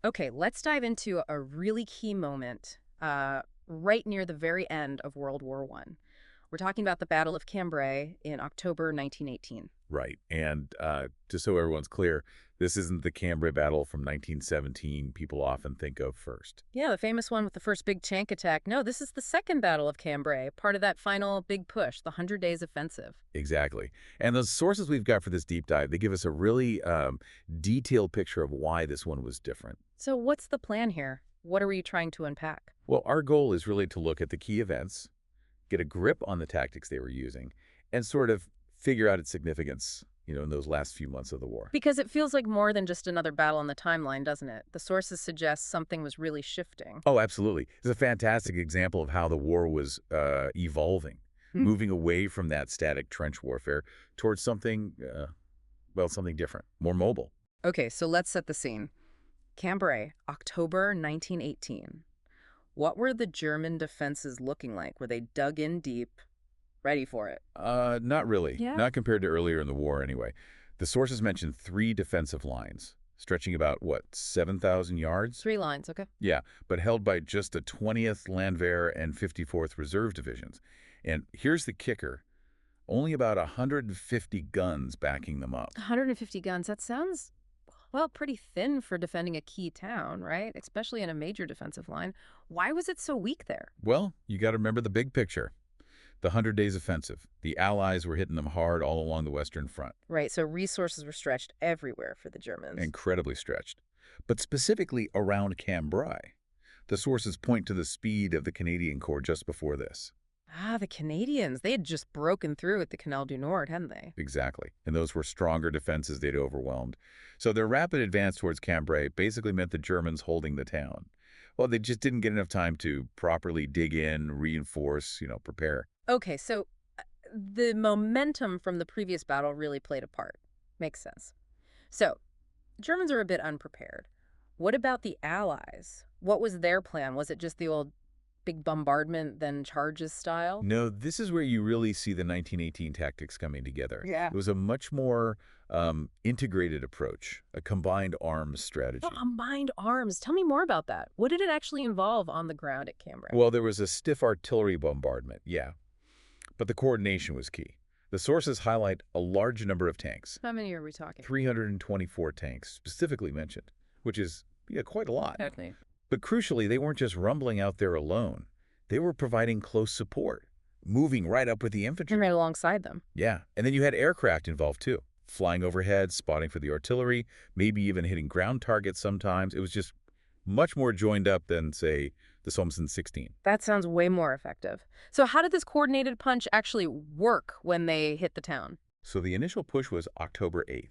Okay, let's dive into a really key moment right near the very end of World War One. We're talking about the Battle of Cambrai in October 1918. Right. And just so everyone's clear, this isn't the Cambrai battle from 1917 people often think of first. Yeah, the famous one with the first big tank attack. No, this is the second Battle of Cambrai, part of that final big push, the Hundred Days Offensive. Exactly. And the sources we've got for this deep dive, they give us a really detailed picture of why this one was different. So what's the plan here? What are we trying to unpack? Well, our goal is really to look at the key events, get a grip on the tactics they were using, and sort of figure out its significance, in those last few months of the war. Because it feels like more than just another battle on the timeline, doesn't it? The sources suggest something was really shifting. Oh, absolutely. It's a fantastic example of how the war was evolving, moving away from that static trench warfare towards something, something different, more mobile. Okay, so let's set the scene. Cambrai, October 1918. What were the German defenses looking like? Were they dug in deep, ready for it? Not really. Yeah. Not compared to earlier in the war, anyway. The sources mentioned 3 defensive lines, stretching about, 7,000 yards? 3 lines, okay. Yeah, but held by just the 20th Landwehr and 54th Reserve Divisions. And here's the kicker. Only about 150 guns backing them up. 150 guns, that sounds, well, pretty thin for defending a key town, right? Especially in a major defensive line. Why was it so weak there? Well, you got to remember the big picture. The Hundred Days Offensive. The Allies were hitting them hard all along the Western Front. Right, so resources were stretched everywhere for the Germans. Incredibly stretched. But specifically around Cambrai. The sources point to the speed of the Canadian Corps just before this. Ah, the Canadians. They had just broken through at the Canal du Nord, hadn't they? Exactly. And those were stronger defenses they'd overwhelmed. So their rapid advance towards Cambrai basically meant the Germans holding the town. Well, they just didn't get enough time to properly dig in, reinforce, prepare. Okay, so the momentum from the previous battle really played a part. Makes sense. So, Germans are a bit unprepared. What about the Allies? What was their plan? Was it just the old big bombardment, then charges style? No, this is where you really see the 1918 tactics coming together. Yeah. It was a much more integrated approach, a combined arms strategy. Oh, combined arms. Tell me more about that. What did it actually involve on the ground at Cambrai? Well, there was a stiff artillery bombardment, yeah. But the coordination was key. The sources highlight a large number of tanks. How many are we talking? 324 tanks specifically mentioned, which is quite a lot. Exactly. But crucially, they weren't just rumbling out there alone. They were providing close support, moving right up with the infantry. And right alongside them. Yeah, and then you had aircraft involved too, flying overhead, spotting for the artillery, maybe even hitting ground targets sometimes. It was just much more joined up than, say, the Somme 16. That sounds way more effective. So how did this coordinated punch actually work when they hit the town? So the initial push was October 8th.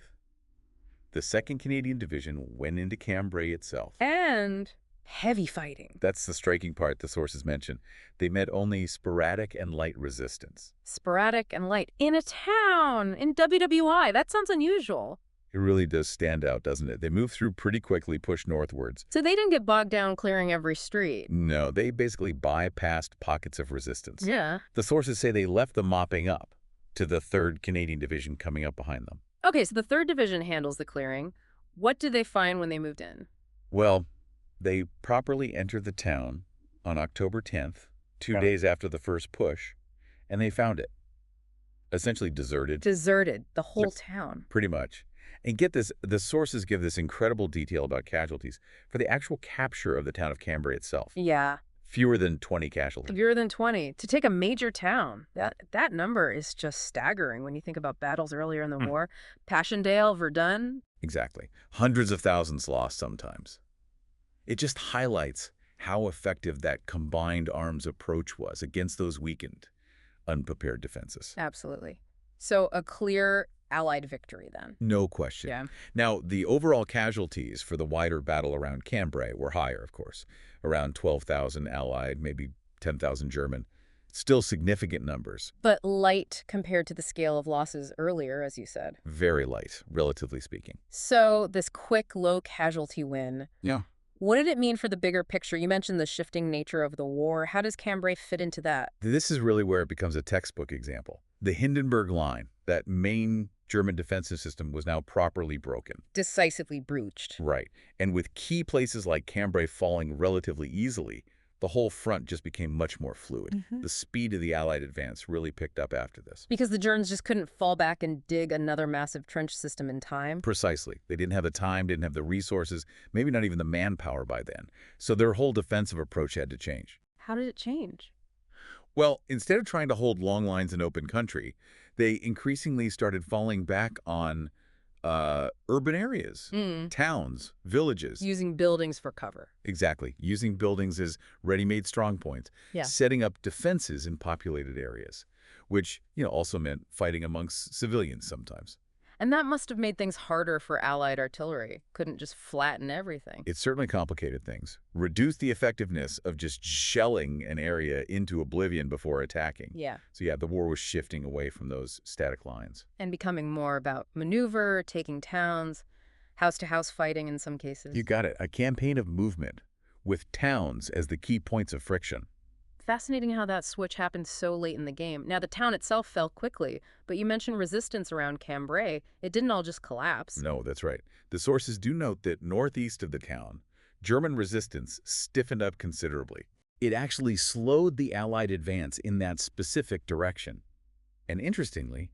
The 2nd Canadian Division went into Cambrai itself. And heavy fighting. That's the striking part the sources mention. They met only sporadic and light resistance. Sporadic and light. In a town, in WWI. That sounds unusual. It really does stand out, doesn't it? They moved through pretty quickly, pushed northwards. So they didn't get bogged down clearing every street. No, they basically bypassed pockets of resistance. Yeah. The sources say they left them mopping up to the 3rd Canadian Division coming up behind them. Okay, so the 3rd Division handles the clearing. What did they find when they moved in? Well, they properly entered the town on October 10th, 2 days after the first push, and they found it. Essentially deserted. Deserted. The whole town. Pretty much. And get this, the sources give this incredible detail about casualties for the actual capture of the town of Cambrai itself. Yeah. Fewer than 20 casualties. Fewer than 20. To take a major town, that number is just staggering when you think about battles earlier in the war. Passchendaele, Verdun. Exactly. Hundreds of thousands lost sometimes. It just highlights how effective that combined arms approach was against those weakened, unprepared defenses. Absolutely. So a clear Allied victory then. No question. Yeah. Now, the overall casualties for the wider battle around Cambrai were higher, of course. Around 12,000 Allied, maybe 10,000 German. Still significant numbers. But light compared to the scale of losses earlier, as you said. Very light, relatively speaking. So this quick, low casualty win. Yeah. What did it mean for the bigger picture? You mentioned the shifting nature of the war. How does Cambrai fit into that? This is really where it becomes a textbook example. The Hindenburg Line, that main German defensive system was now properly broken. Decisively breached. Right. And with key places like Cambrai falling relatively easily, the whole front just became much more fluid. Mhm. The speed of the Allied advance really picked up after this. Because the Germans just couldn't fall back and dig another massive trench system in time. Precisely. They didn't have the time, didn't have the resources, maybe not even the manpower by then. So their whole defensive approach had to change. How did it change? Well, instead of trying to hold long lines in open country, they increasingly started falling back on urban areas, Mm. towns, villages. Using buildings for cover. Exactly. Using buildings as ready-made strongpoints, Yeah. setting up defenses in populated areas, which, also meant fighting amongst civilians sometimes. And that must have made things harder for Allied artillery. Couldn't just flatten everything. It certainly complicated things, reduced the effectiveness of just shelling an area into oblivion before attacking. Yeah. So yeah, the war was shifting away from those static lines. And becoming more about maneuver, taking towns, house-to-house fighting in some cases. You got it. A campaign of movement with towns as the key points of friction. Fascinating how that switch happened so late in the game. Now, the town itself fell quickly, but you mentioned resistance around Cambrai. It didn't all just collapse. No, that's right. The sources do note that northeast of the town, German resistance stiffened up considerably. It actually slowed the Allied advance in that specific direction. And interestingly,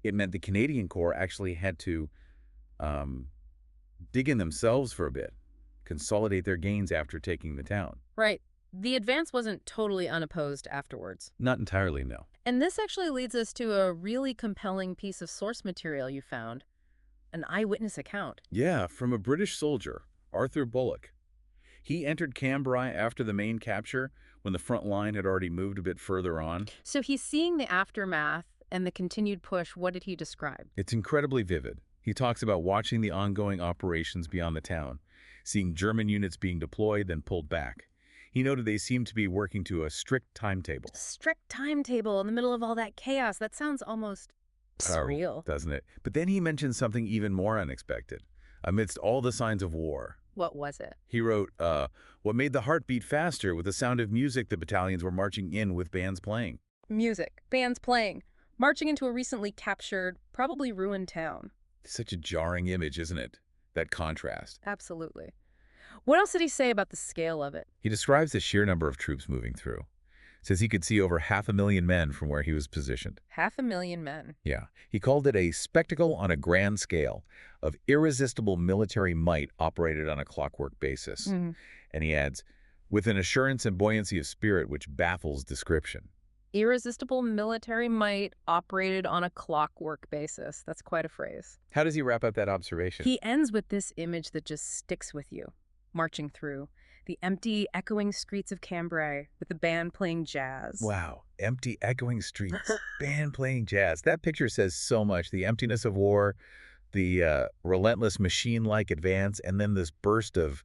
it meant the Canadian Corps actually had to dig in themselves for a bit, consolidate their gains after taking the town. Right. The advance wasn't totally unopposed afterwards. Not entirely, no. And this actually leads us to a really compelling piece of source material you found, an eyewitness account. Yeah, from a British soldier, Arthur Bullock. He entered Cambrai after the main capture when the front line had already moved a bit further on. So he's seeing the aftermath and the continued push. What did he describe? It's incredibly vivid. He talks about watching the ongoing operations beyond the town, seeing German units being deployed then pulled back. He noted they seemed to be working to a strict timetable. Strict timetable in the middle of all that chaos. That sounds almost surreal. Doesn't it? But then he mentioned something even more unexpected. Amidst all the signs of war, What was it? he wrote, what made the heart beat faster with the sound of music the battalions were marching in with bands playing. Music, bands playing, marching into a recently captured, probably ruined town. Such a jarring image, isn't it? That contrast. Absolutely. What else did he say about the scale of it? He describes the sheer number of troops moving through. Says he could see over 500,000 men from where he was positioned. 500,000 men. Yeah. He called it a spectacle on a grand scale of irresistible military might operated on a clockwork basis. Mm. And he adds, with an assurance and buoyancy of spirit which baffles description. Irresistible military might operated on a clockwork basis. That's quite a phrase. How does he wrap up that observation? He ends with this image that just sticks with you. Marching through the empty, echoing streets of Cambrai with the band playing jazz. Wow. Empty, echoing streets, band playing jazz. That picture says so much. The emptiness of war, the relentless machine-like advance, and then this burst of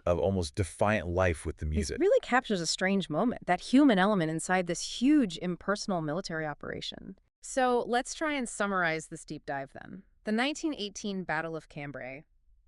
almost defiant life with the music. It really captures a strange moment, that human element inside this huge, impersonal military operation. So let's try and summarize this deep dive then. The 1918 Battle of Cambrai.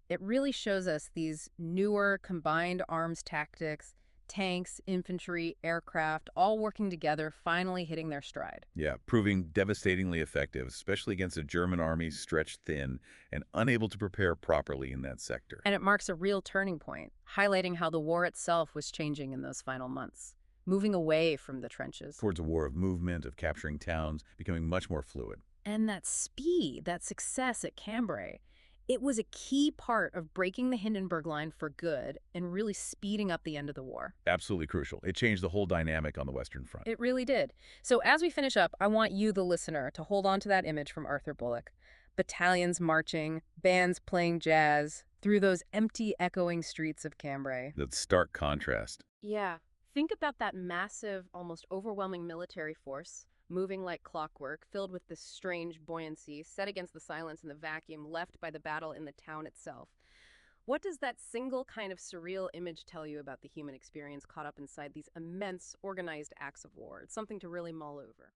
It really shows us these newer combined arms tactics, tanks, infantry, aircraft, all working together, finally hitting their stride. Yeah, proving devastatingly effective, especially against a German army stretched thin and unable to prepare properly in that sector. And it marks a real turning point, highlighting how the war itself was changing in those final months, moving away from the trenches. Towards a war of movement, of capturing towns, becoming much more fluid. And that speed, that success at Cambrai, it was a key part of breaking the Hindenburg Line for good and really speeding up the end of the war. Absolutely crucial. It changed the whole dynamic on the Western Front. It really did. So as we finish up, I want you, the listener, to hold on to that image from Arthur Bullock. Battalions marching, bands playing jazz through those empty, echoing streets of Cambrai. That stark contrast. Yeah. Think about that massive, almost overwhelming military force, moving like clockwork, filled with this strange buoyancy, set against the silence and the vacuum left by the battle in the town itself. What does that single kind of surreal image tell you about the human experience caught up inside these immense, organized acts of war? It's something to really mull over.